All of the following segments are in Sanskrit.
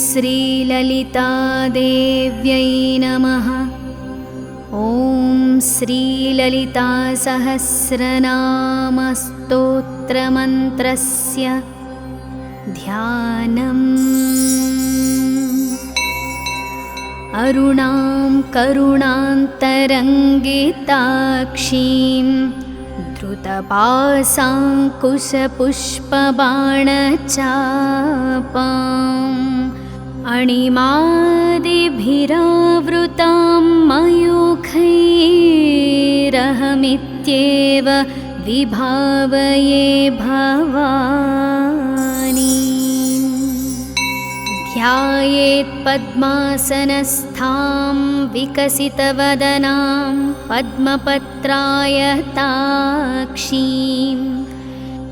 श्रीललितादेव्यै नमः। ॐ श्रीललितासहस्रनामस्तोत्रमन्त्रस्य ध्यानम्। अरुणां करुणान्तरङ्गिताक्षीं धृतपाशाङ्कुशपुष्पबाणचापाम् अणिमादिभिरावृतां मयूखैरहमित्येव विभावये भवानी। ध्यायेत् पद्मासनस्थां विकसितवदनां पद्मपत्रायताक्षीं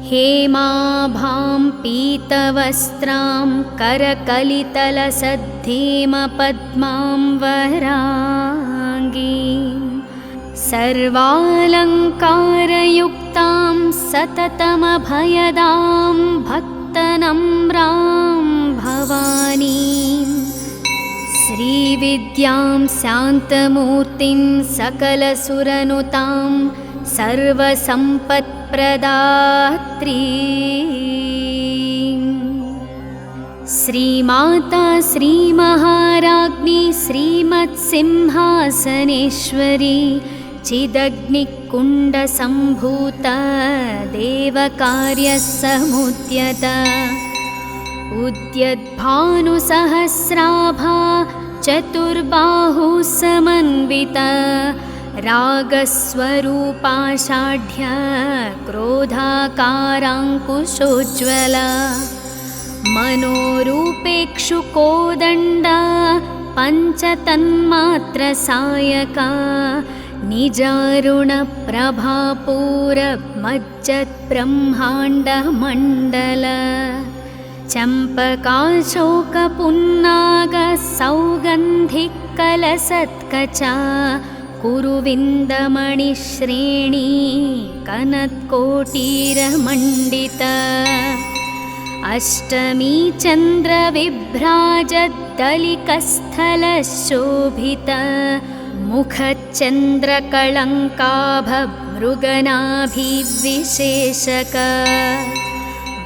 हेमाभां पीतवस्त्रां करकलितलसद्धेमपद्मां वराङ्गीं सर्वालङ्कारयुक्तां सततमभयदां भक्तनम्रां भवानीं श्रीविद्यां शान्तमूर्तिं सकलसुरनुतां सर्वसम्पत्प्रदात्रीं श्रीमाता श्रीमहाराज्ञी श्रीमत्सिंहासनेश्वरी चिदग्निकुण्डसम्भूता देवकार्यसमुद्यता उद्यद्भानुसहस्राभा चतुर्बाहुसमन्विता रागस्वरूपाषाढ्य क्रोधाकाराङ्कुशोज्ज्वला मनोरूपेक्षुकोदण्डा पञ्चतन्मात्रसायका निजारुणप्रभापूरमज्जद्ब्रह्माण्डमण्डल चम्पकाशोकपुन्नागसौगन्धिकलसत्कचा कुरुविन्दमणिश्रेणी कनत्कोटीरमण्डिता अष्टमी चन्द्रविभ्राजद्दलिकस्थलशोभिता मुखचन्द्रकळङ्काभमृगनाभिविशेषका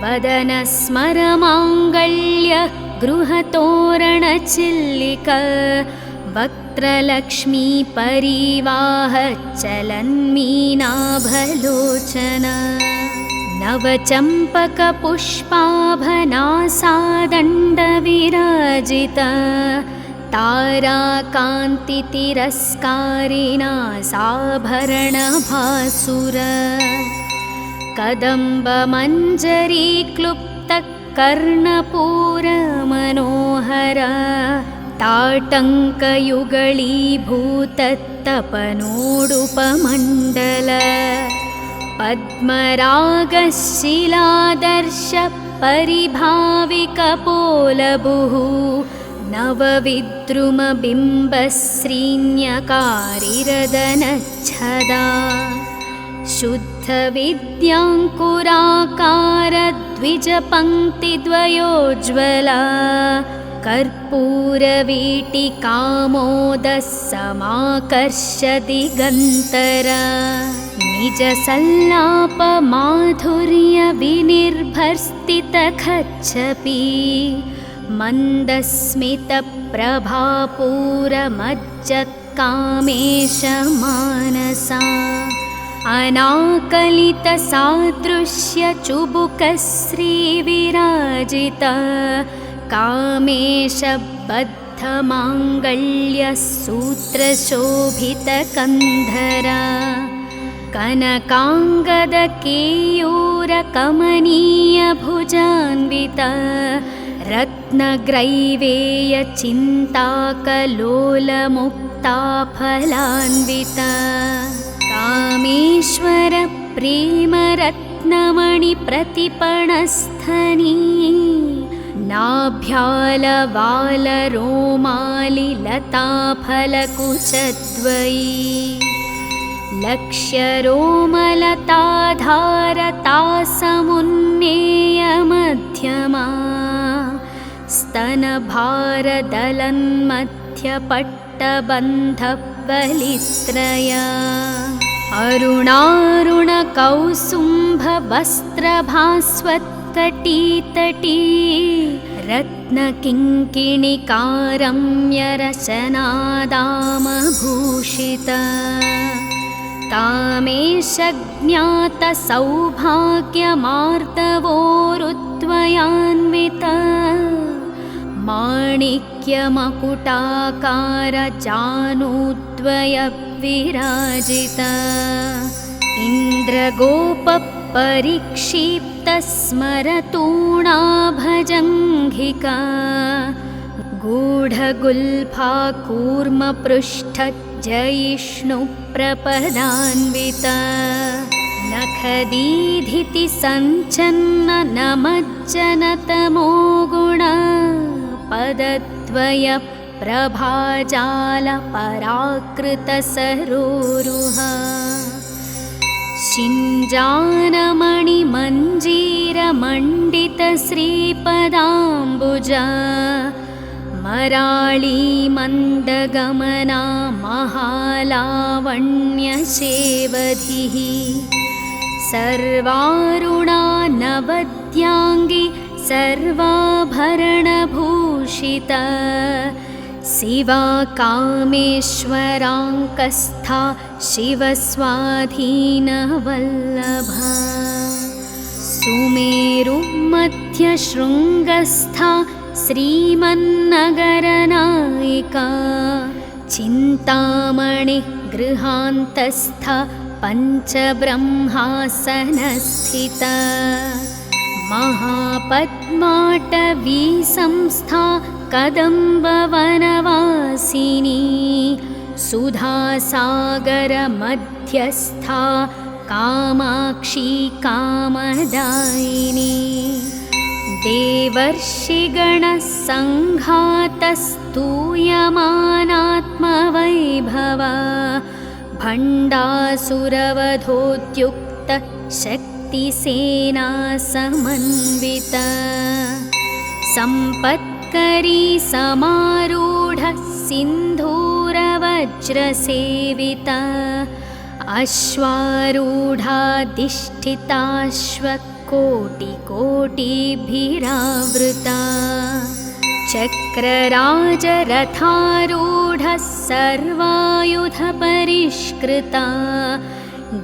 वदनस्मरमाङ्गल्य गृहतोरणचिल्लिका वक्त्रलक्ष्मी परिवाह चलन्मीनाभलोचना नवचम्पकपुष्पाभनासादण्डविराजिता ताराकान्तितिरस्कारिणा साभरणभासुरा कदम्बमञ्जरीक्लुप्तकर्णपूरमनोहरा ताटङ्कयुगलीभूतत्तपनोडुपमण्डल पद्मरागशिलादर्श परिभाविकपोलभुः नवविद्रुमबिम्बश्रीन्यकारिरदनच्छदा शुद्धविद्याङ्कुराकारद्विजपङ्क्तिद्वयोज्ज्वला कर्पूरवीटिकामोदस्समाकर्षदिगन्तरा निजसल्लापमाधुर्यविनिर्भर्स्थितखच्छपि मन्दस्मितप्रभापूरमज्जत्कामेशमानसा अनाकलितसादृश्यचुबुकश्रीविराजिता कामेशबद्धमाङ्गल्यसूत्रशोभितकन्धरा कनकाङ्गदकेयूरकमनीयभुजान्विता रत्नग्रैवेयचिन्ताकलोलमुक्ताफलान्विता कामेश्वर प्रेमरत्नमणिप्रतिपणस्थनी नाभ्यालवालरोमालिलताफलकुचद्वयी लक्ष्यरोमलताधारतासमुन्नेयमध्यमा स्तनभारदलन्मध्यपट्टबन्धबलित्रया अरुणारुणकौसुम्भवस्त्रभास्वत्कटीतटी रत्नकिङ्किणिकारम्यरचनादामभूषिता कामेशज्ञातसौभाग्यमार्दवोरुत्वयान्विता माणिक्यमकुटाकारजानूद्वयविराजिता इन्द्रगोपपरिक्षिप्तस्मरतूणाभजङ्घिका गूढगुल्फाकूर्मपृष्ठजयिष्णुप्रपदान्विता नखदीधितिसञ्चन्ननमज्जनतमो गुणा पदद्वयप्रभाजालपराकृतसरोरुहा शिञ्जानमणिमञ्जीरमण्डितश्रीपदाम्बुजा मराळीमन्दगमना महालावण्यसेवधिः सर्वारुणा नवद्याङ्गी सर्वाभरणभूषिता शिवा कामेश्वराङ्कस्था शिवस्वाधीनवल्लभा सुमेरुमध्यशृङ्गस्था श्रीमन्नगरनायिका चिन्तामणिः गृहान्तस्था पञ्चब्रह्मासनस्थिता महापद्माटवी संस्था कदम्बवनवासिनी सुधासागरमध्यस्था कामाक्षी कामदायिनी देवर्षिगणसङ्घातस्तूयमानात्मवैभवा भण्डासुरवधोद्युक्तशक्तिसेनासमन्विता सम्पत्करी समारूढः सिन्धूरवज्रसेविता अश्वारूढाधिष्ठिताश्वकोटिकोटिभिरावृता चक्रराजरथारूढः सर्वायुधपरिष्कृता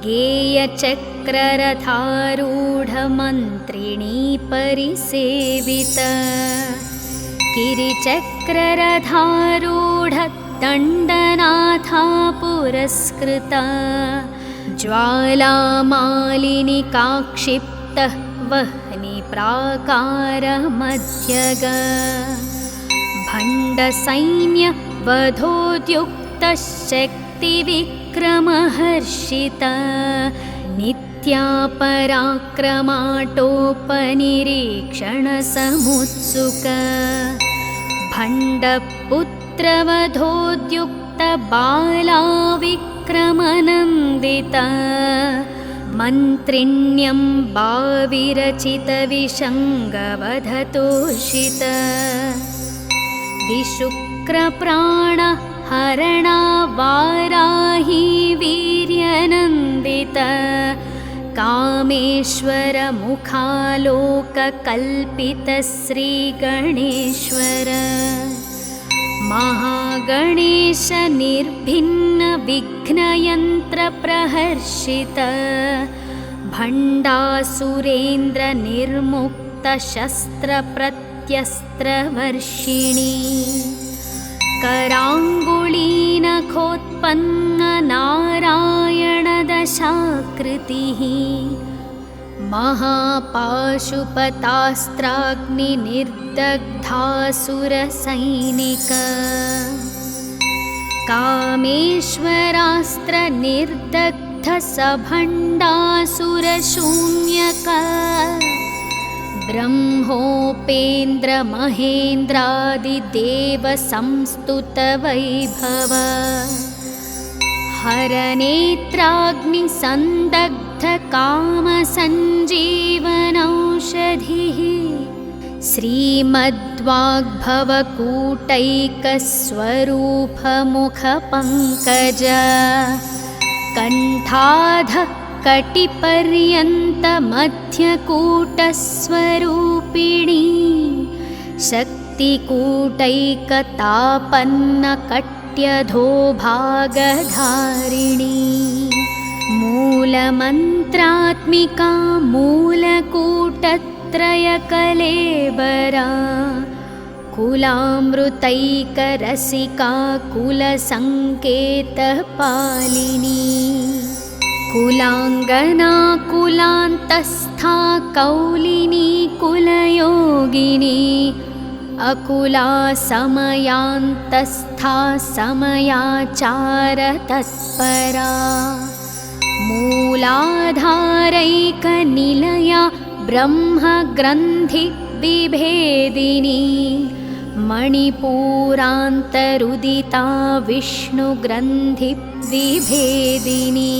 गेयचक्ररथारूढमन्त्रिणी परिसेविता गिरिचक्ररथारूढदण्डनाथा पुरस्कृता ज्वालामालिनिकाक्षिप्तः वह्निप्राकारमध्यगा भण्डसैन्यवधोद्युक्तशक्तिविक्रमहर्षिता नित्यापराक्रमाटोपनिरीक्षणसमुत्सुका भण्डपुत्रवधोद्युक्तबालाविक्रमनन्दिता मन्त्रिण्यम्बाविरचितविशङ्गवधतोषिता विशुक्रप्राणहरणा वाराही वीर्यनन्दिता कामेश्वरमुखालोककल्पितश्रीगणेश्वर महागणेशनिर्भिन्नविघ्नयन्त्रप्रहर्षिता भण्डासुरेन्द्रनिर्मुक्तशस्त्रप्रत्यस्त्रवर्षिणी कराङ्गुलीनखोत्पन्ननारायणदशाकृतिः महापाशुपतास्त्राग्निनिर्दग्धासुरसैनिका कामेश्वरास्त्रनिर्दग्धसभण्डासुरशून्यका ब्रह्मोपेन्द्रमहेन्द्रादिदेवसंस्तुतवैभव हरनेत्राग्निसन्दग्धकामसञ्जीवनौषधिः श्रीमद्वाग्भवकूटैकस्वरूपमुखपङ्कज कण्ठाधः कटिपर्यन्तमध्यकूटस्वरूपिणी शक्तिकूटैकतापन्नकट्यधोभागधारिणी मूलमन्त्रात्मिका मूलकूटत्रयकलेबरा कुलामृतैकरसिका कुलसङ्केतपालिनी कुलाङ्गना कुलान्तस्था कौलिनी कुलयोगिनी अकुला समयान्तस्था समयाचारतत्परा मूलाधारैकनिलया ब्रह्मग्रन्थिविभेदिनी मणिपूरान्तरुदिता विष्णुग्रन्थिविभेदिनी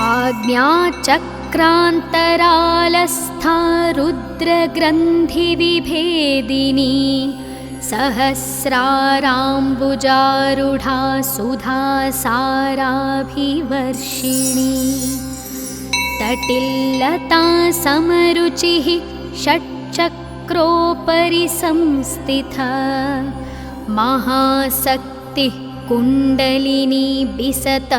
आज्ञाचक्रान्तरालस्था रुद्रग्रन्थिविभेदिनी सहस्राराम्बुजारूढा सुधासाराभिवर्षिणी तटिल्लता समरुचिः षट्चक्रोपरि संस्थिता महाशक्तिः कुण्डलिनी बिसतन्तुतनीयसी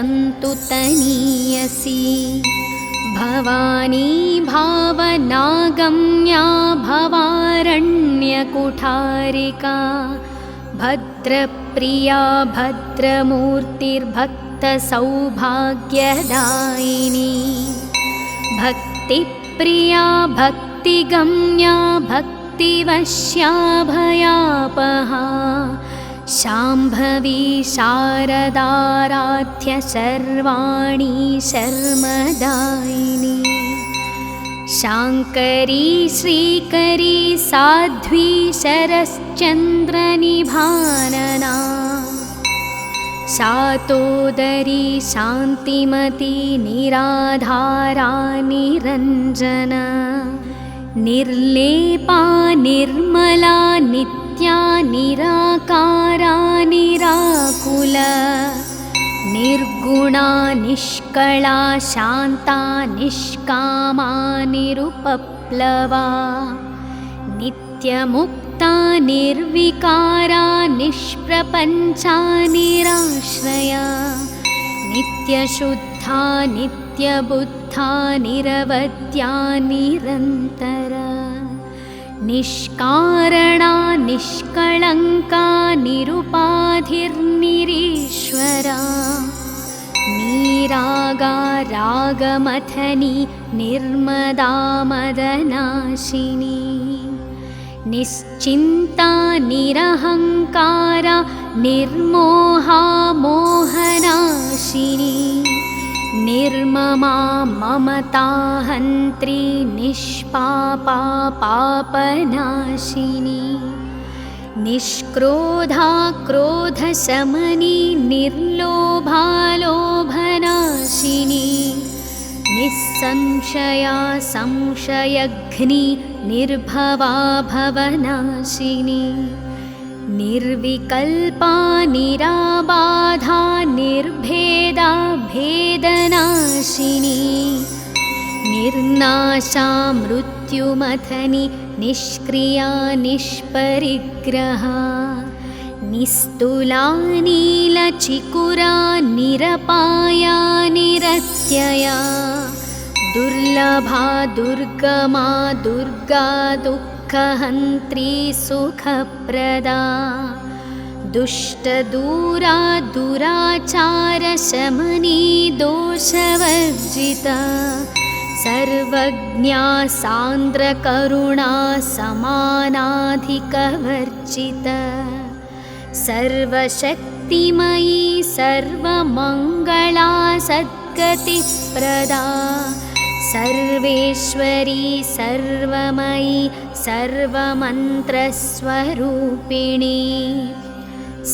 भवानी भावनागम्या भवारण्यकुठारिका भद्रप्रिया भद्रमूर्तिर्भक्तसौभाग्यदायिनी भक्तिप्रिया भक्तिगम्या भक्तिवश्या भयापहा शाम्भवी शारदाराध्य सर्वाणि शर्मदायिनी शाङ्करी श्रीकरी साध्वी शरश्चन्द्रनिभानना शातोदरी शान्तिमती निराधारा निरञ्जना निर्लेपा निर्मला नित्या निराकारा निराकुला निर्गुणा निष्कला शान्ता निष्कामा निरुपप्लवा नित्यमुक्ता निर्विकारा निष्प्रपञ्चा निराश्रया नित्यशुद्धा नित्यबुद्धा निरवद्या निरन्तरा निष्कारणा निष्कळङ्का निरुपाधिर्निरीश्वरा निरागा रागमथनी निर्मदा मदनाशिनी निश्चिन्ता निरहङ्कारा निर्मोहा मोहनाशिनी निर्ममा ममताहन्त्री निष्पापा पापनाशिनी निष्क्रोधा क्रोधशमनी निर्लोभा लोभनाशिनी निस्संशया संशयघ्नी निर्भवा भवनाशिनी निर्विकल्पा निराबाधा निर्भेदा भेदनाशिनी निर्नाशा मृत्युमथनी निष्क्रिया निष्परिग्रहा निस्तुला नीलचिकुरा निरपाया निरत्यया दुर्लभा दुर्गमा दुर्गा दुःखहन्त्री सुखप्रदा दुष्टदूरा दुराचारशमनी दोषवर्जिता सर्वज्ञा सान्द्रकरुणा समानाधिकवर्जिता सर्वशक्तिमयी सर्वमङ्गला सद्गतिप्रदा सर्वेश्वरी सर्वमयी सर्वमन्त्रस्वरूपिणी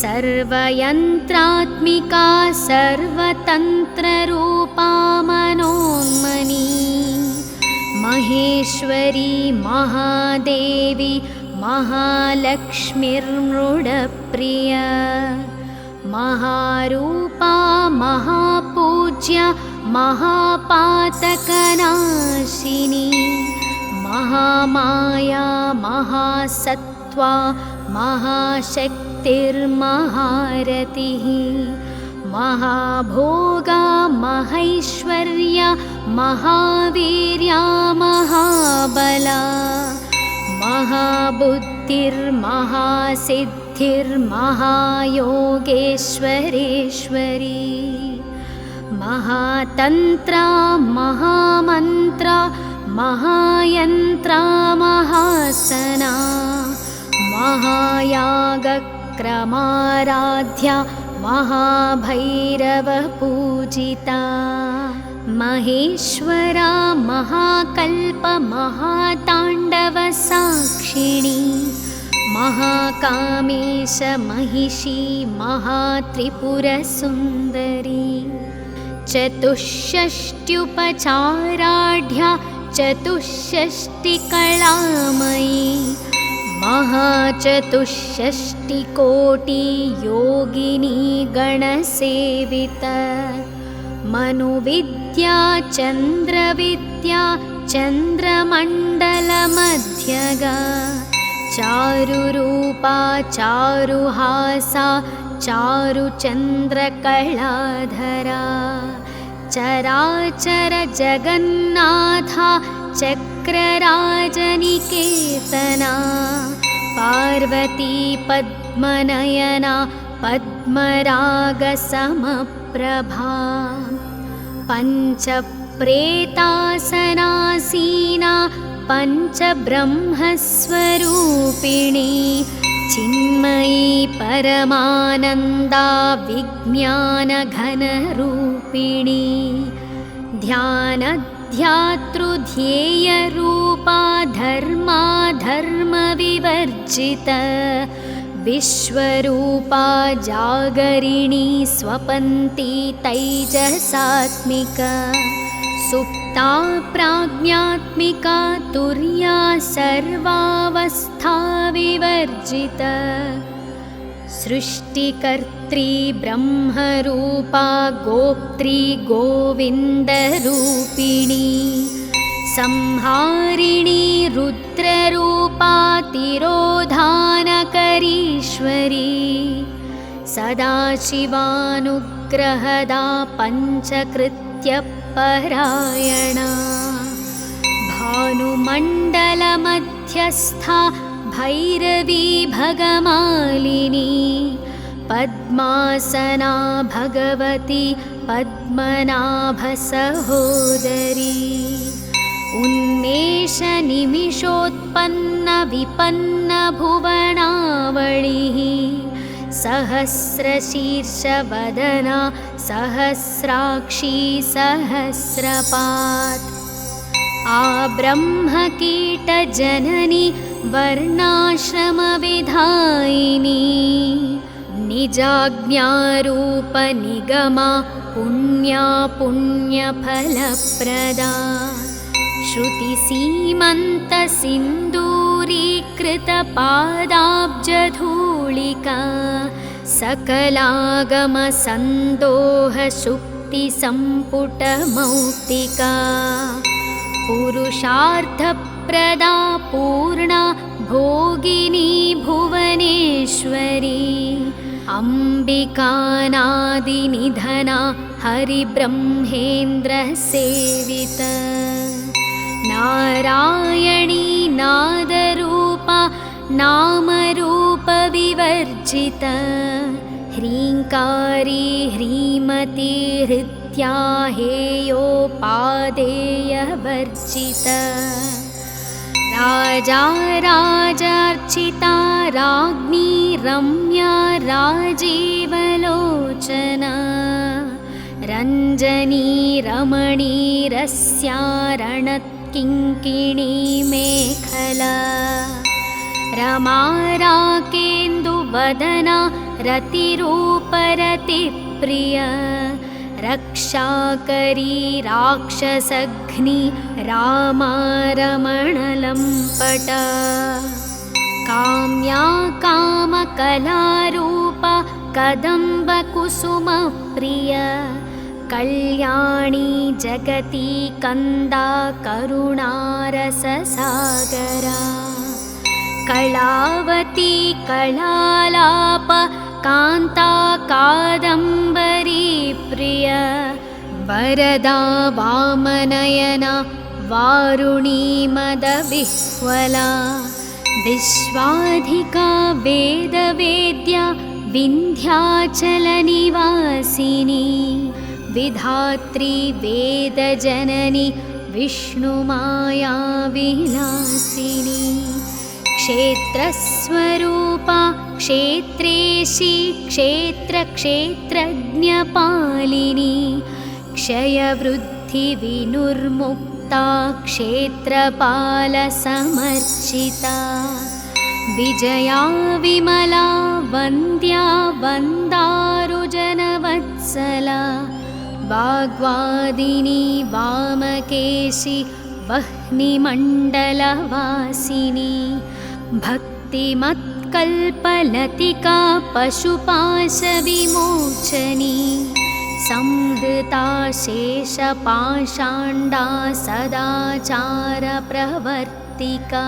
सर्वयन्त्रात्मिका सर्वतन्त्ररूपा मनोन्मनी महेश्वरी महादेवी महालक्ष्मीर्मृडप्रिया महारूपा महापूज्या महापातकनाशिनी महामाया महासत्त्वा महाशक्तिर्महारतिः महाभोगा महैश्वर्या महावीर्या महाबला महाबुद्धिर्महासिद्धिर्महायोगेश्वरेश्वरी महातन्त्रा महामन्त्रा महायन्त्रा महासना महायागक्रमाराध्या महाभैरवपूजिता महेश्वरा महाकल्प महाताण्डवसाक्षिणी महाकामेश महिषी महात्रिपुरसुन्दरी चतुष्षष्ट्युपचाराढ्या चतुष्षष्टिकलामयी महाचतुष्षष्टिकोटियोगिनी गणसेविता मनुविद्या चन्द्रविद्या चन्द्रमण्डलमध्यगा चारुरूपा चारुहासा चारुचन्द्रकलाधरा चराचर जगन्नाथा चक्रराजनिकेतना पार्वती पद्मनयना पद्मरागसमप्रभा पञ्चप्रेतासनासीना पञ्चब्रह्मस्वरूपिणी चिन्मयी परमानन्दा विज्ञानघनरूपिणी ध्यानध्यातृध्येयरूपा धर्मा धर्मविवर्जिता विश्वरूपा जागरिणी स्वपन्ती तैजसात्मिका सुप्ता प्राज्ञात्मिका तुर्या सर्वावस्था विवर्जिता सृष्टिकर्त्री ब्रह्मरूपा गोप्त्री गोविन्दरूपिणी संहारिणी रुद्ररूपा तिरोधानकरीश्वरी सदाशिवानुग्रहदा पञ्चकृत्यपरायणा भानुमण्डलमध्यस्था भैरवी भगमालिनी पद्मासना भगवती पद्मनाभसहोदरी उन्मेषनिमिषोत्पन्नविपन्नभुवनावळिः सहस्रशीर्षवदना सहस्राक्षी सहस्रपात् आब्रह्मकीटजननी वर्णाश्रमविधायिनी निजाज्ञारूपनिगमा पुण्या पुण्यफलप्रदा श्रुतिसीमन्तसिन्दूरीकृतपादाब्जधूलिका सकलागमसन्दोहसुक्तिसम्पुटमौक्तिका पुरुषार्थप्रदा पूर्णा भोगिनी भुवनेश्वरी अम्बिकानादिनिधना हरिब्रह्मेन्द्रसेविता नारायणी नादरूपा नामरूपविवर्जिता ह्रीङ्कारी ह्रीमती हृत्या हेयोपादेयवर्जिता राजा राजार्चिता राज्ञी रम्या राजीवलोचना रञ्जनी रमणी रस्यारणत्किङ्किणी मेखला रमा राकेन्दुवदना रतिरूपरतिप्रिया रक्षाकरी राक्षसघ्नि रामारमणलम्पट काम्या कामकलारूपा कदम्बकुसुमप्रिय कल्याणी जगती कन्दा करुणारससागरा कलावती कलालाप कान्ता कादम्बरी प्रिय वरदा वामनयना वारुणी मदविह्वला विश्वाधिका वेदवेद्या विन्ध्याचलनिवासिनी विधात्री वेदजननी विष्णुमाया विलासिनी क्षेत्रस्वरूपा क्षेत्रेशी क्षेत्रक्षेत्रज्ञपालिनी क्षयवृद्धिविनुर्मुक्ता क्षेत्रपालसमर्चिता विजया विमला वन्द्या वन्दारुजनवत्सला वाग्वादिनी वामकेशी वह्निमण्डलवासिनी भक्तिमत्कल्पलतिका पशुपाशविमोचनी संहृता शेषपाषाण्डा सदाचारप्रवर्तिका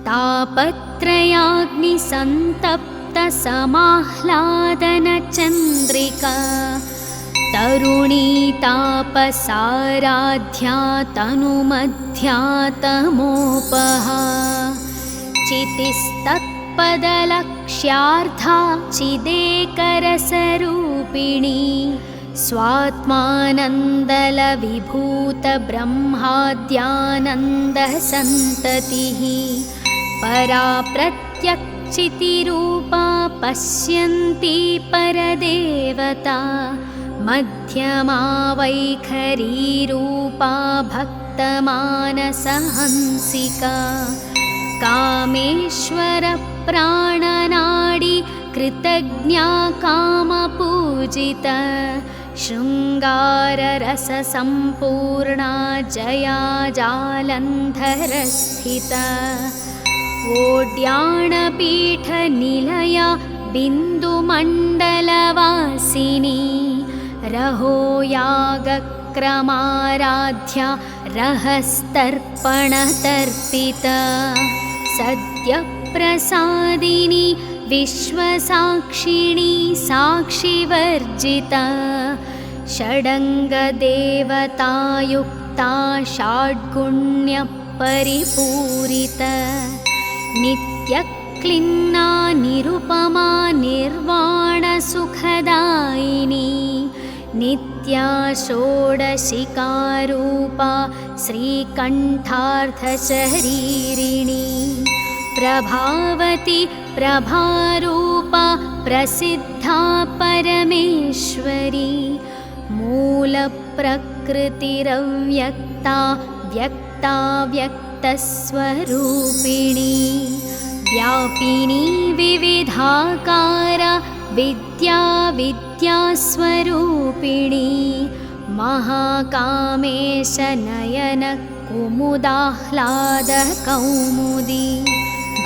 तापत्रयाग्निसन्तप्तसमाह्लादनचन्द्रिका तरुणी तापसाराध्या तनुमध्या तमोपहा चितिस्तत्पदलक्ष्यार्था चिदेकरसरूपिणी स्वात्मानन्दलविभूतब्रह्माद्यानन्दसन्ततिः परा प्रत्यक्षितिरूपा पश्यन्ती परदेवता मध्यमा वैखरीरूपा भक्तमानसहंसिका कामेश्वरप्राणनाडी कृतज्ञा कामपूजिता शृङ्गाररससम्पूर्णा जया जालन्धरस्थिता ओड्याणपीठनिलया बिन्दुमण्डलवासिनी रहो यागक्रमाराध्या रहस्तर्पणतर्पिता सद्यप्रसादिनी विश्वसाक्षिणी साक्षिवर्जिता षडङ्गदेवतायुक्ता षड्गुण्यपरिपूरिता नित्यक्लिन्ना निरुपमा निर्वाणसुखदायिनी नित्या षोडशिकारूपा श्रीकण्ठार्धशरीरिणी प्रभावती प्रभारूपा प्रसिद्धा परमेश्वरी मूलप्रकृतिरव्यक्ता व्यक्ता व्यक्तस्वरूपिणी व्यापिनी विविधाकारा विद्या विद्यास्वरूपिणी महाकामेशनयन कुमुदाह्लादकौमुदी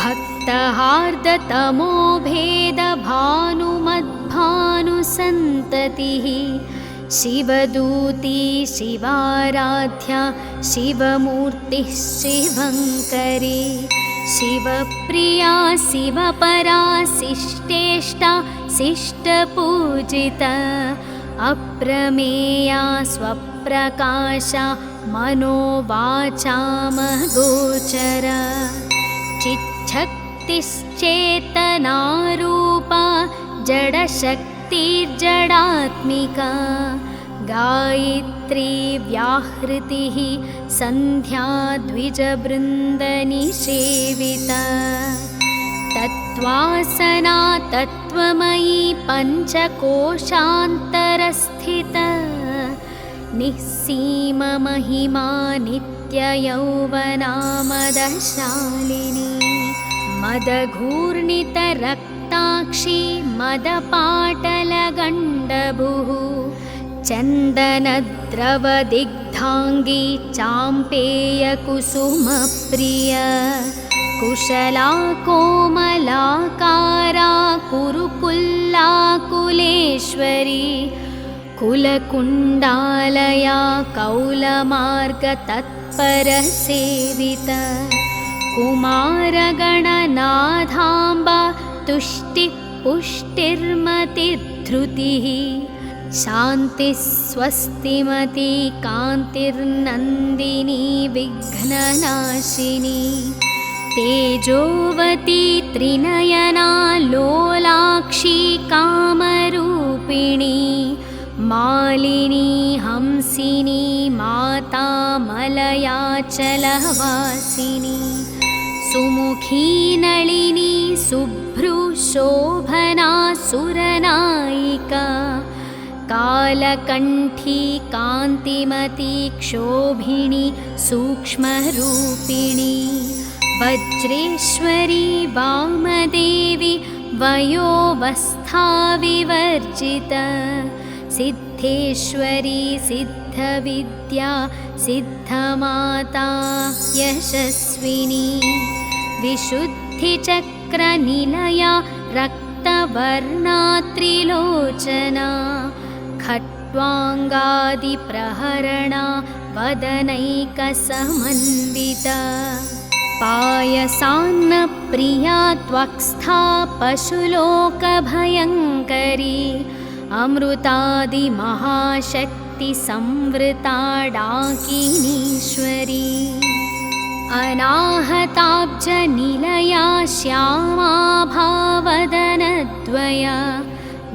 भक्तहार्दतमो भेदभानुमद्भानुसन्ततिः शिवदूती शिवाराध्या शिवमूर्तिः शिवङ्करी शिवप्रिया शिवपरा शिष्टेष्टा शिष्टपूजिता अप्रमेया स्वप्रकाशा मनोवाचामगोचरा चिच्छक्तिश्चेतनारूपा जडशक्तिर्जडात्मिका गायत्री व्याहृतिः सन्ध्या द्विजबृन्दनिसेविता तत्त्वासना तत्त्वमयी पञ्चकोशान्तरस्थिता निःसीममहिमा नित्ययौवना मदशालिनी मदघूर्णितरक्ताक्षी मदपाटलगण्डभुः चन्दनद्रवदिग्धाङ्गी चाम्पेयकुसुमप्रिय कुशला कोमलाकारा कुरुकुल्लाकुलेश्वरी कुलकुण्डालया कौलमार्गतत्परसेवित कुमारगणनाथाम्बा तुष्टिपुष्टिर्मतिधृतिः शान्तिः स्वस्तिमती कान्तिर्नन्दिनी विघ्ननाशिनी तेजोवती त्रिनयना लोलाक्षी कामरूपिणी मालिनी हंसिनी माता मलयाचलवासिनी सुमुखी नलिनी शुभ्रुशोभना सुरनायिका कालकण्ठी कान्तिमती क्षोभिणी सूक्ष्मरूपिणी वज्रेश्वरी वामदेवी वयोवस्थाविवर्जिता सिद्धेश्वरी सिद्धविद्या सिद्धमाता यशस्विनी विशुद्धिचक्रनिलया रक्तवर्णा त्रिलोचना खट्वाङ्गादिप्रहरणा वदनैकसमन्विता पायसान्नप्रिया त्वक्स्था पशुलोकभयङ्करी अमृतादिमहाशक्तिसंवृता डाकिनीश्वरी अनाहताब्जनिलया श्यामा भावदनद्वया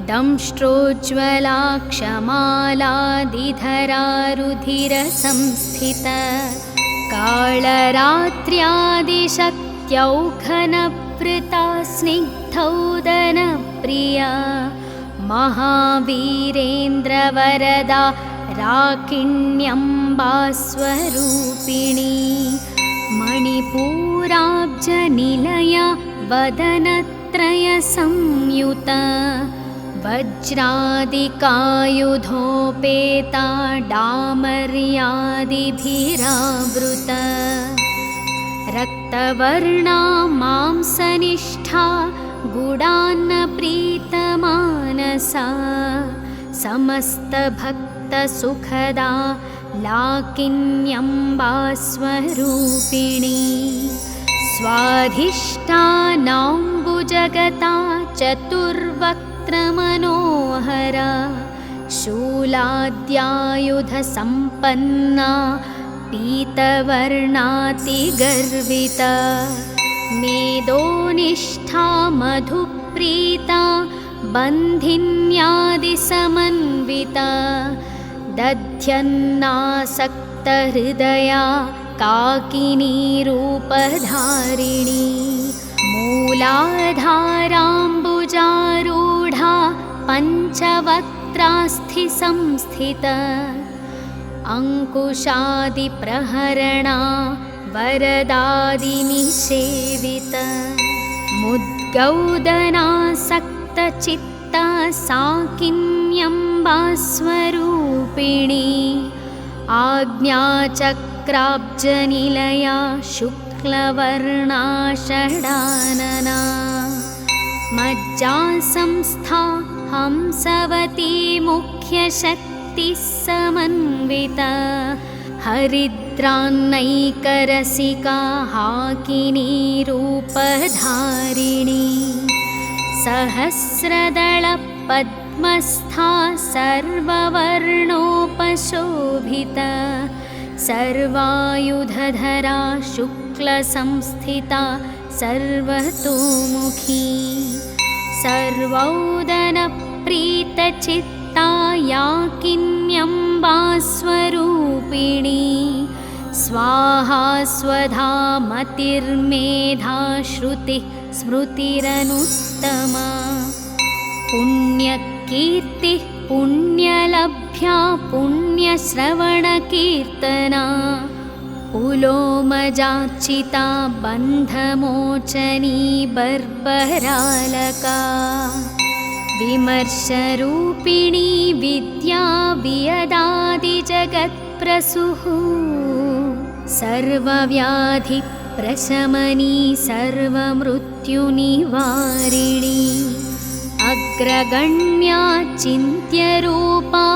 दंष्ट्रोज्ज्वला क्षमालादिधरा रुधिरसंस्थिता कालरात्र्यादिशक्त्यौघनवृता स्निग्धौदनप्रिया महावीरेन्द्रवरदा राकिण्यम्बास्वरूपिणी मणिपूराब्जनिलया वदनत्रयसंयुता वज्रादिकायुधोपेता डामर्यादिभिरावृता रक्तवर्णा मांसनिष्ठा गुडान्नप्रीतमानसा समस्तभक्तसुखदा लाकिन्यम्बास्वरूपिणी स्वाधिष्ठानाम्बुजगता चतुर्वक्त्रमनोहरा शूलाद्यायुधसम्पन्ना पीतवर्णातिगर्विता मेदोनिष्ठा मधुप्रीता बन्धिन्यादिसमन्विता दध्यन्नासक्तहृदया काकिनीरूपधारिणी मूलाधाराम्बुजारूढा पञ्चवक्त्रास्थिसंस्थिता अङ्कुशादिप्रहरणा वरदादिनिषेविता मुद्गौदनासक्तचित्ता साकिन्यम्बास्वरूपिणी आज्ञाचक्राब्जनिलया शुक्लवर्णा षडानना मज्जासंस्था हंसवती मुख्यशक्तिः समन्विता हरिद्रान्नैकरसिका हाकिनीरूपधारिणी सहस्रदलपद्मस्था सर्ववर्णोपशोभिता सर्वायुधधरा शुक्लसंस्थिता सर्वतोमुखी सर्वौदनप्रीतचित्ता याकिन्यम्बास्वरूपिणी स्वाहा स्वधा मतिर्मेधा श्रुतिः स्मृतिरनुत्तमा पुण्यकीर्तिः पुण्यलभ्या पुण्यश्रवणकीर्तना पुलोमजाचिता बन्धमोचनी बर्बरालका विमर्शरूपिणी विद्या वियदादिजगत्प्रसूः सर्वव्याधिप्रशमनी सर्वमृत्युनिवारिणी अग्रगण्या चिन्त्यरूपा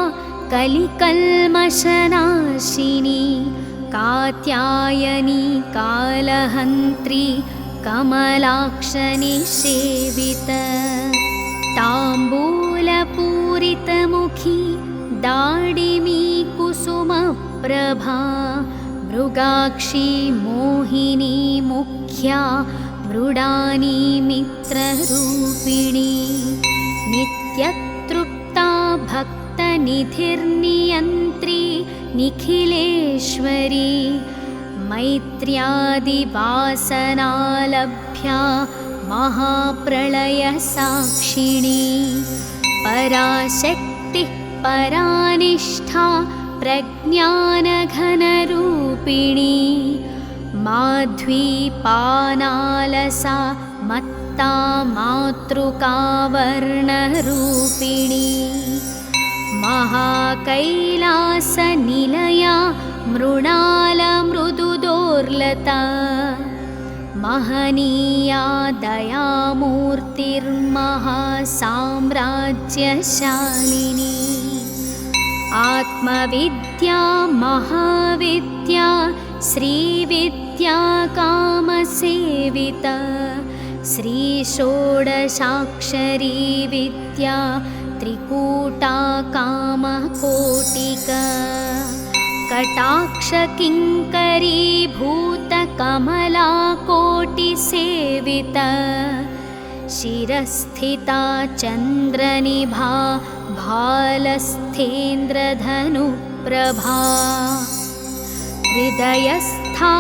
कलिकल्मषनाशिनी कात्यायनी कालहन्त्री कमलाक्षनिषेवित ताम्बूलपूरितमुखी दाडिमी कुसुमप्रभा मृगाक्षी मोहिनी मुख्या मृडानी मित्ररूपिणी नित्यतृप्ता भक्तनिधिर्नियन्त्री निखिलेश्वरी मैत्र्यादिवासनालभ्या महाप्रलयसाक्षिणी पराशक्तिः परानिष्ठा प्रज्ञानघनरूपिणी माध्वीपानालसा मत्ता मातृकावर्णरूपिणी महाकैलासनिलया मृणालमृदुदोर्लता महनीया दयामूर्तिर्महासाम्राज्यशालिनी आत्मविद्या महाविद्या श्रीविद्या कामसेविता श्रीषोडशाक्षरी विद्या त्रिकूटा कामकोटिका कटाक्षकिङ्करीभूतकमलाकोटिसेविता शिरस्थिता चन्द्रनिभा भालस्थेन्द्रधनुप्रभा हृदयस्था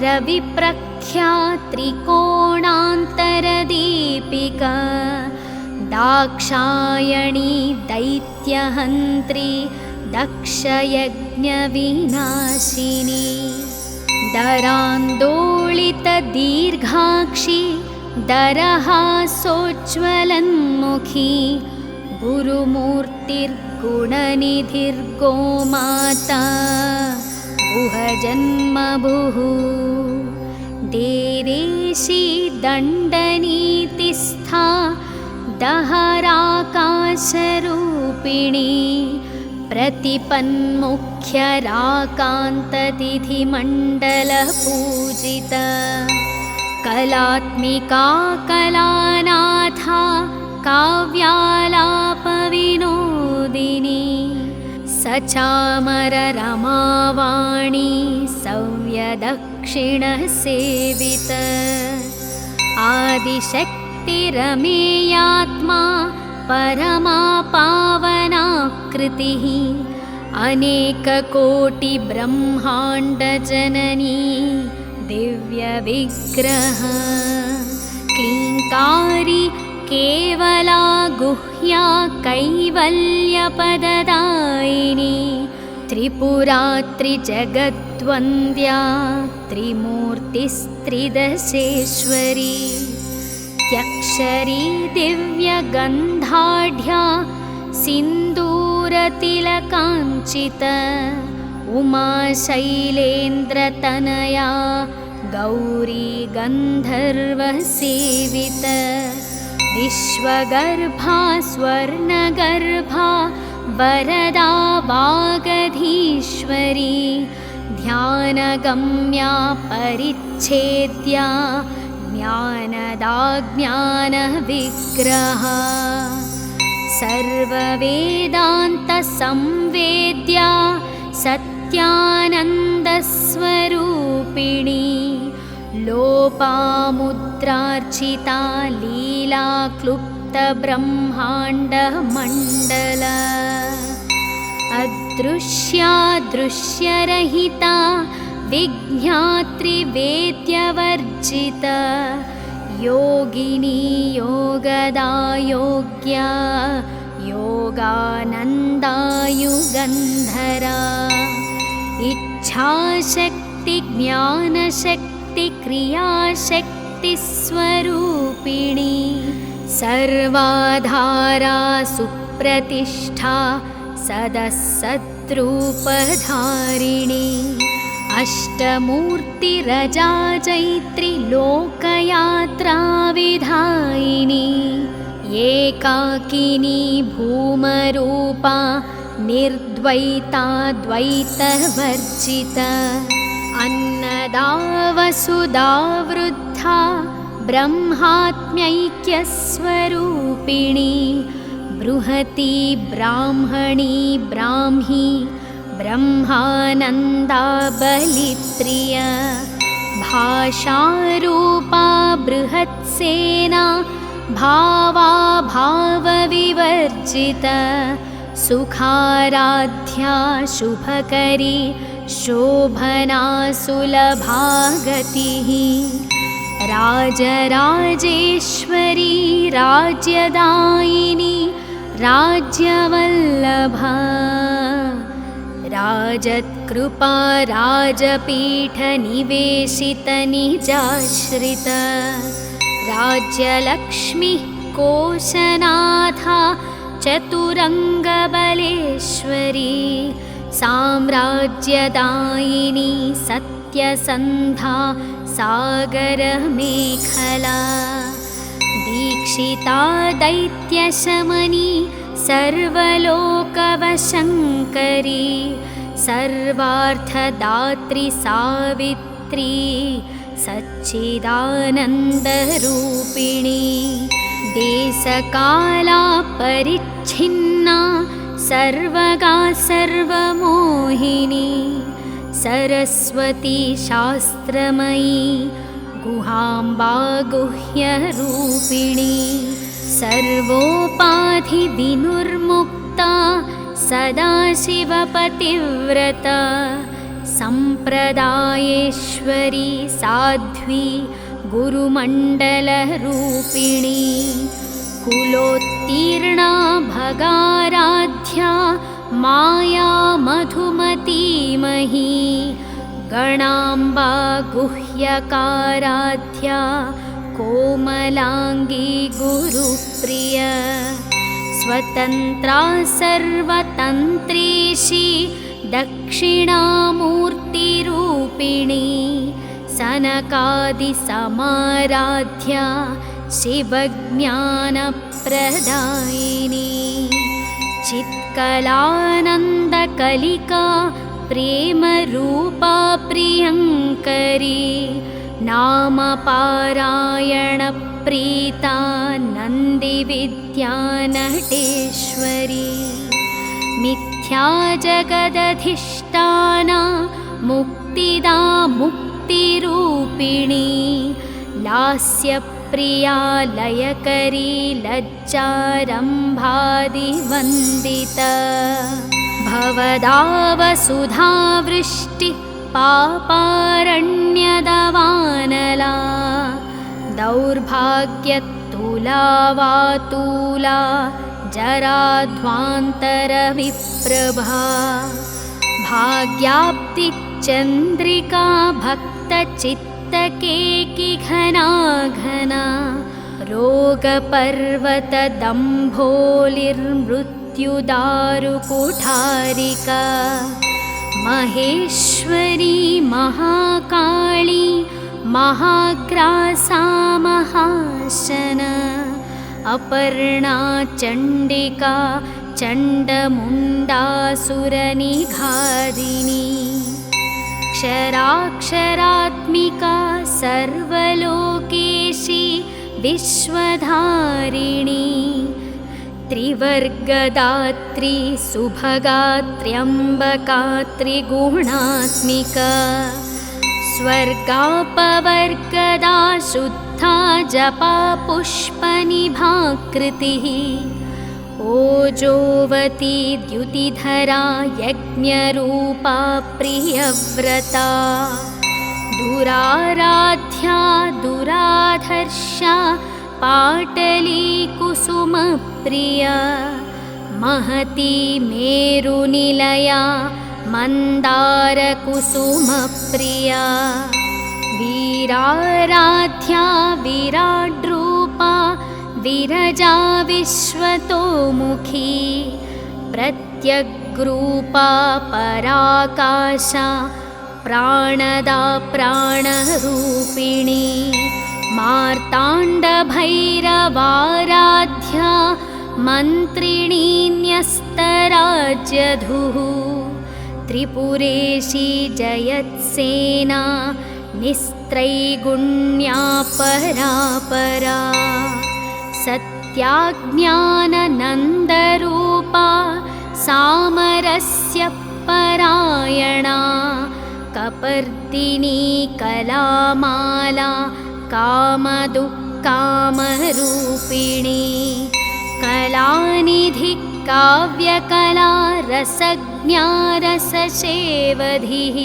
रविप्रख्या त्रिकोणान्तरदीपिका दाक्षायणी दैत्यहन्त्री दक्षयज्ञविनाशिनी दरान्दोलितदीर्घाक्षी दरहासोज्ज्वलन्मुखी गुरुमूर्तिर्गुणनिधिर्गोमाता गुहजन्मभुः देदेशी दण्डनीतिस्था दहराकाशरूपिणी प्रतिपन्मुख्यराकान्ततिथिमण्डलपूजिता कलात्मिका कलानाथा काव्यालापविनोदिनी सचामररमावाणी सव्यदक्षिणसेविता आदिशक्तिरमेयात्मा परमा पावनाकृतिः अनेककोटिब्रह्माण्डजननी दिव्यविग्रह क्लीङ्कारी केवला गुह्या कैवल्यपददायिनी त्रिपुरा त्रिजगद्वन्द्या त्रिमूर्तिस्त्रिदशेश्वरी त्यक्षरी दिव्यगन्धाढ्या सिन्दूरतिलकाञ्चिता उमाशैलेन्द्रतनया गौरी गन्धर्वसेविता विश्वगर्भा स्वर्णगर्भा वरदा वागधीश्वरी ध्यानगम्या परिच्छेद्या ज्ञानदा ज्ञानविग्रहा सर्ववेदान्तसंवेद्या सत्यानन्दस्वरूपिणी लोपामुद्रार्चिता लीलाक्लुप्तब्रह्माण्डमण्डला अदृश्या दृश्यरहिता विज्ञात्रिवेद्यवर्जिता योगिनी योगदा योग्या योगानन्दायुगन्धरा इच्छाशक्ति ज्ञानशक्ति क्रियाशक्तिस्वरूपिणी सर्वाधारा सुप्रतिष्ठा सदसद्रूपधारिणी अष्टमूर्तिरजा जैत्री लोकयात्रा विधायिनी एकाकिनी भूमरूपा निर्द्वैता द्वैतवर्जिता अन्नदा वसुधा वृद्धा ब्रह्मात्म्यैक्यस्वरूपिणी बृहती ब्राह्मणी ब्राह्मी ब्रह्मानन्दा बलिप्रिया भाषारूपा बृहत्सेना भावा भावविवर्जिता सुखाराध्या शुभकरी शोभना सुलभा गतिः राजराजेश्वरी राज्यदायिनी राज्यवल्लभा राजत्कृपा राजपीठनिवेशितनिजाश्रिता राज्यलक्ष्मीः कोशनाथा चतुरङ्गबलेश्वरी साम्राज्यदायिनी सत्यसन्धा सागरमेखला दीक्षिता दैत्यशमनी सर्वलोकवशङ्करी सर्वार्थदात्री सावित्री सच्चिदानन्दरूपिणी देशकाला परिच्छिन्ना सर्वगा सर्वमोहिनी सरस्वती शास्त्रमयी गुहाम्बा गुह्यरूपिणी सर्वोपाधिविनुर्मुक्ता सदाशिवपतिव्रता सम्प्रदायेश्वरी साध्वी गुरुमण्डलरूपिणी कुलोत्तीर्णा भगाराध्या माया मधुमतीमही गणाम्बा गुह्यकाराध्या कोमलांगी गुरुप्रिया स्वतन्त्रा सर्वतन्त्रीशी दक्षिणामूर्तिरूपिणी सनकादिसमाराध्या शिवज्ञानप्रदायिनी चित्कलानन्दकलिका प्रेमरूपा प्रियङ्करी नामपारायणप्रीता नन्दिविद्यानटेश्वरी मिथ्या जगदधिष्ठाना मुक्तिदा मुक्तिरूपिणी लास्यप्रिया लयकरी लज्जारम्भादिवन्दिता भवदावसुधावृष्टि पापारण्यदवानला दौर्भाग्यतुला जराध्वान्तरविप्रभा भाग्याप्तिचन्द्रिका भक्तचित्तकेकिघना घना रोगपर्वतदम्भोलिर्मृत्युदारुकुठारिका महेश्वरी महाकाली महाग्रासा महाशना अपर्णा चण्डिका चण्डमुण्डासुरनिघादिनी क्षराक्षरात्मिका सर्वलोकेशी विश्वधारिणी त्रिवर्गदात्री सुभगात्र्यम्बका त्रिगुणात्मिका स्वर्गापवर्गदा शुद्धा जपा पुष्पनिभाकृतिः ओजोवती द्युतिधरा यज्ञरूपा प्रियव्रता दुराराध्या दुराधर्षा पाटली कुसुमप्रिया महती मेरुनिलया मन्दारकुसुमप्रिया वीराराध्या विराड्रूपा विरजा विश्वतोमुखी प्रत्यग्रूपा पराकाशा प्राणदा प्राणरूपिणी मार्ताण्डभैरवाराध्या मन्त्रिणी न्यस्तराज्यधुः त्रिपुरेशी जयत्सेना निस्त्रैगुण्या परापरा सत्याज्ञाननन्दरूपा सामरस्य परायणा कपर्दिनी कलामाला कामदुःकामरूपिणी कलानिधि काव्यकला रसज्ञा रससेवधिः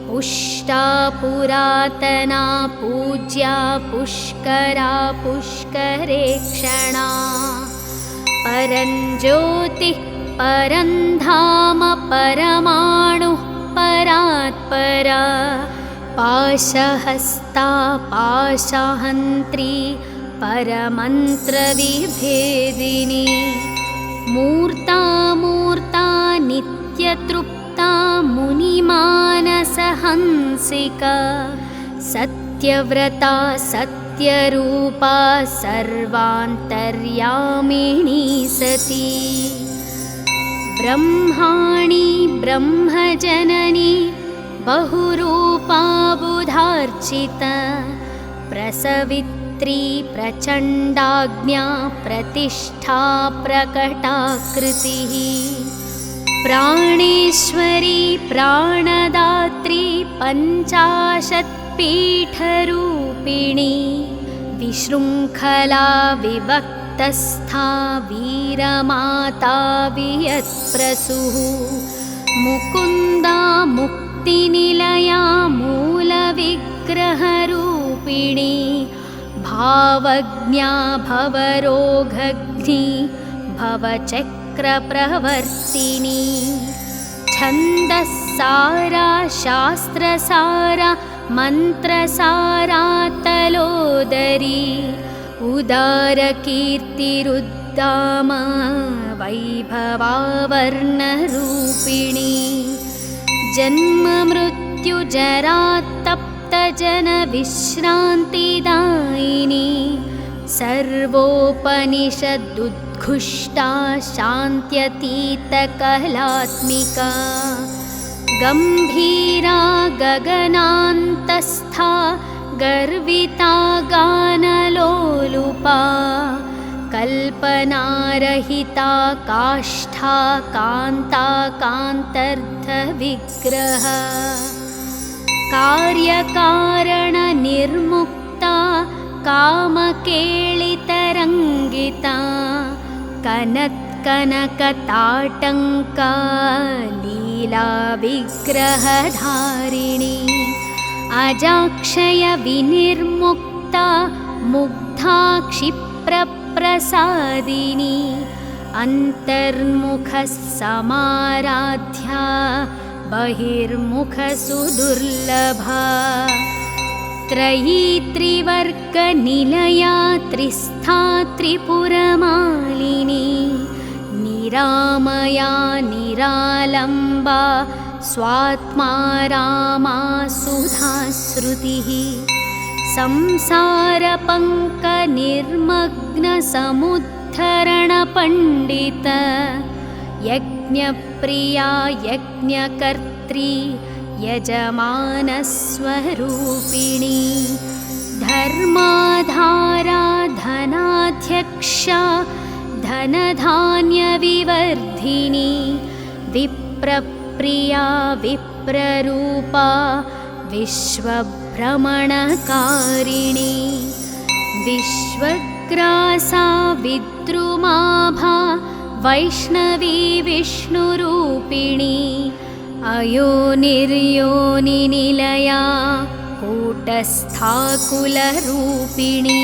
पुष्टा पुरातना पूज्या पुष्करा पुष्करेक्षणा परञ्ज्योतिः परन्धाम परमाणुः परात्परा पाशहस्ता पाशहन्त्री परमन्त्रविभेदिनी मूर्ता मूर्ता नित्यतृप्ता मुनिमानसहंसिका सत्यव्रता सत्यरूपा सर्वान्तर्यामिणी सती ब्रह्माणि ब्रह्मजननी बहुरूपा बुधार्चिता प्रसवित्री प्रचण्डाज्ञा प्रतिष्ठा प्रकटाकृतिः प्राणेश्वरी प्राणदात्री पञ्चाशत्पीठरूपिणी विशृङ्खला विभक्तस्था वीरमाता वियत्प्रसूः मुकुन्दा मुक्तिनिलया मूलविग्रहरूपिणी भावज्ञा भवरोगघ्नि भवचक्रप्रवर्तिनी छन्दस्सारा शास्त्रसारा मन्त्रसारा तलोदरी उदारकीर्तिरुद्दाम वैभवावर्णरूपिणी जन्ममृत्युजरात्तप्तजनविश्रान्तिदायिनी सर्वोपनिषदुद्घुष्टा शान्त्यतीतकलात्मिका गम्भीरा गगनान्तस्था गर्विता गानलोलुपा कल्पनारहिता काष्ठा कान्ता कान्तर्धविग्रह कार्यकारणनिर्मुक्ता कामकेलितरङ्गिता कनत्कनकताटङ्का लीलाविग्रहधारिणी अजाक्षयविनिर्मुक्ता मुग्धा क्षिप्रप्रसादिनी अन्तर्मुखसमाराध्या बहिर्मुखसुदुर्लभा त्रयी त्रिवर्गनिलया त्रिस्था त्रिपुरमालिनी निरामया निरालम्बा स्वात्मा रामा सुधाश्रुतिः संसारपङ्कनिर्मग्नसमुद्धरणपण्डित यज्ञप्रिया यज्ञकर्त्री यजमानस्वरूपिणी धर्माधारा धनाध्यक्षा धनधान्यविवर्धिनी विप्रप्रिया विप्ररूपा विश्वभ्रमणकारिणी विश्वग्रासा विद्रुमाभा वैष्णवी विष्णुरूपिणी अयोनिर्योनिनिलया कूटस्थाकुलरूपिणी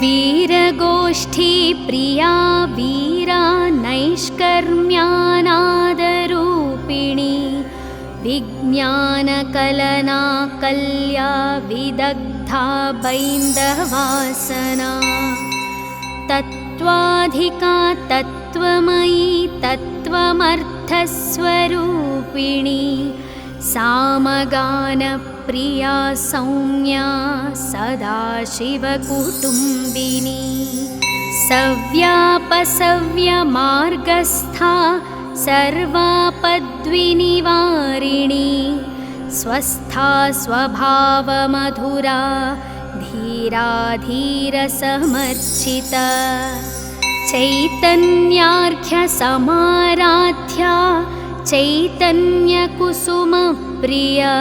वीरगोष्ठी प्रिया वीरा नैष्कर्म्यानादरूपिणी विज्ञानकलना कल्या विदग्धा बैन्दवासना तत्त्वाधिका तत्त्वमयी तत्त्वमर्थस्वरूपिणी सामगानप्रिया सौम्या सदाशिवकुटुम्बिनी सव्यापसव्यमार्गस्था सर्वापद्विनिवारिणी स्वस्था स्वभावमधुरा धीरा धीरसमर्चिता चैतन्यार्घ्यसमाराध्या चैतन्यकुसुमप्रिया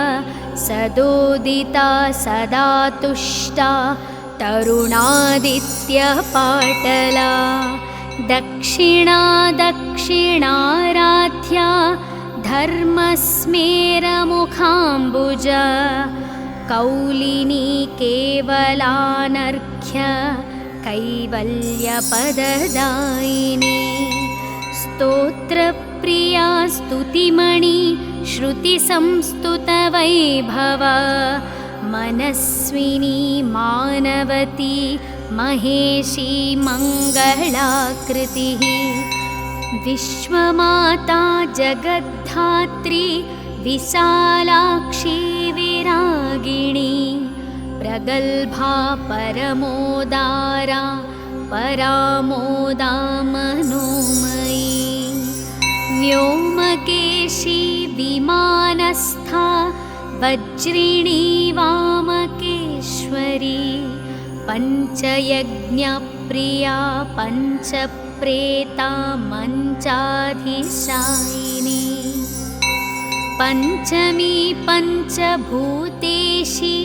सदोदिता सदा तुष्टा तरुणादित्यपाटला दक्षिणा दक्षिणाराध्या धर्मस्मेरमुखाम्बुजा कौलिनी केवलानर्घ्य कैवल्यपददायिनी स्तोत्रप्रिया स्तुतिमणि श्रुतिसंस्तुतवैभव मनस्विनी मानवती महेशी मङ्गलाकृतिः विश्वमाता जगद्धात्री विशालाक्षी विरागिणी प्रगल्भा परमोदारा परामोदा मनोमयी व्योमकेशी विमानस्था वज्रिणी वामकेश्वरी पञ्चयज्ञप्रिया पञ्चप्रेता मञ्चाधिशायिनी पञ्चमी पञ्चभूतेशी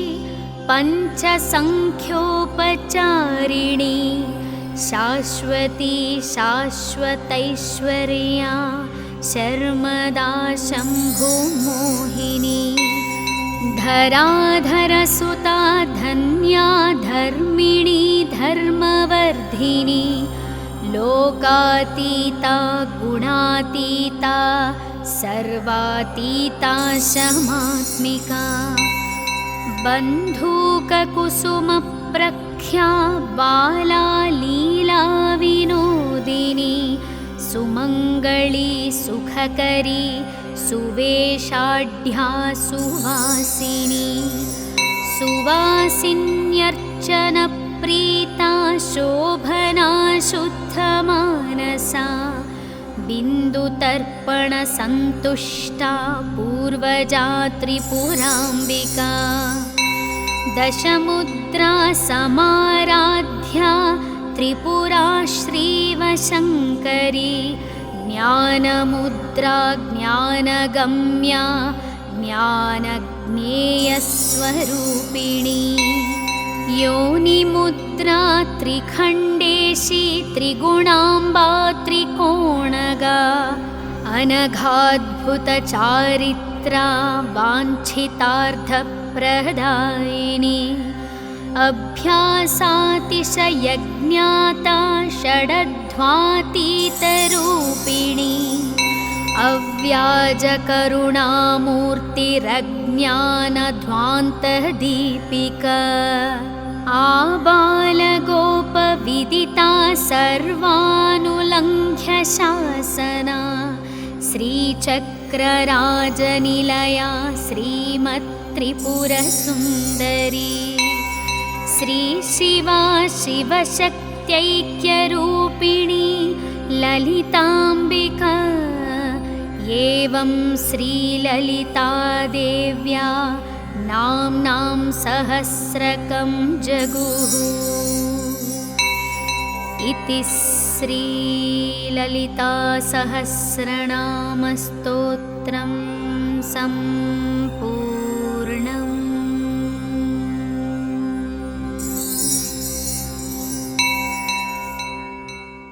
पञ्चसङ्ख्योपचारिणी शाश्वती शाश्वतैश्वर्या शर्मदा शम्भुमोहिनी धराधरसुता धन्या धर्मिणी धर्मवर्धिनी लोकातीता गुणातीता सर्वातीता शमात्मिका बन्धूककुसुमप्रख्या बाला लीला विनोदिनी सुमङ्गली सुखकरी सुवेशाढ्या सुवासिनी सुवासिन्यर्चनप्रीता शोभना शुद्धमानसा बिन्दुतर्पणसन्तुष्टा पूर्वजा त्रिपुराम्बिका दशमुद्रा समाराध्या त्रिपुरा श्रीवशङ्करी ज्ञानमुद्रा ज्ञानगम्या ज्ञानज्ञेयस्वरूपिणी योनिमुद्रा त्रिखण्डेशी त्रिगुणाम्बा त्रिकोणगा अनघाद्भुतचारित्रा वाञ्छितार्थप्रदायिनी अभ्यासातिशयज्ञाता षडध्वातीतरूपिणी अव्याजकरुणामूर्तिरज्ञानध्वान्तदीपिका आबालगोपविदिता सर्वानुलङ्घ्य शासना श्रीचक्रराजनिलया श्रीमत्त्रिपुरसुन्दरी श्रीशिवा शिवशक्त्यैक्यरूपिणी ललिताम्बिका एवं श्रीललितादेव्या नाम्नां सहस्रकं जगुः इति श्रीललितासहस्रनामस्तोत्रं सम्पूर्णम्।